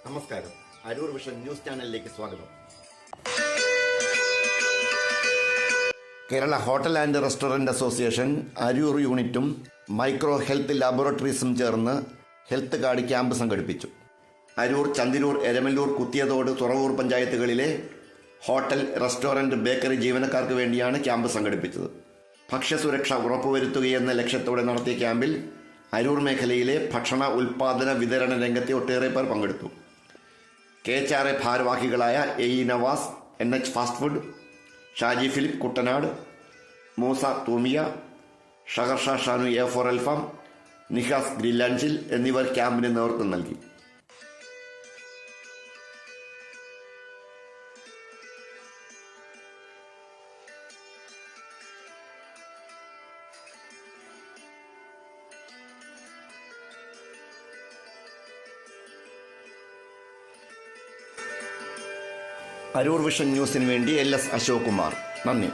നമസ്കാരം. Aroor vision news ചാനലിലേക്ക് സ്വാഗതം. Kerala hotel and restaurant association Aroor യൂണിറ്റും മൈക്രോ ഹെൽത്ത് ലാബോറട്ടറീസും ചേർന്ന് ഹെൽത്ത് കാർഡ് ക്യാമ്പ് സംഘടിപ്പിച്ചു. അരൂർ, ചന്തിരൂർ, എരമല്ലൂർ, കുത്തിയതോട്, തുറവൂർ പഞ്ചായത്തുകളിലെ ഹോട്ടൽ, റെസ്റ്റോറന്റ്, ബേക്കറി ജീവനക്കാർക്ക് വേണ്ടിയാണ് ക്യാമ്പ് സംഘടിപ്പിച്ചത്. ഭക്ഷ്യസുരക്ഷ ഉറപ്പുവരുത്തുകയെന്ന ലക്ഷ്യത്തോടെ നടത്തിയ ക്യാമ്പിൽ അരൂർ മേഖലയിലെ ഭക്ഷണ ഉൽപാദന വിതരണ രംഗത്തെ ഒട്ടേറെ പേർ പങ്കെടുത്തു. KHRA ഭാരവാഹികളായ AE Navas, NH fast food, Shaji Philip Kuttanad, Moosa Thoomiya, Shaharsha Shanu A4 Alfaham, Nihas ഗ്രില്ലാഞ്ചിൽ എന്നിവർ ക്യാമ്പിന് നേതൃത്വം നൽകി. അരൂർ വിഷൻ ന്യൂസിന് വേണ്ടി LS അശോക് കുമാർ. നന്ദി.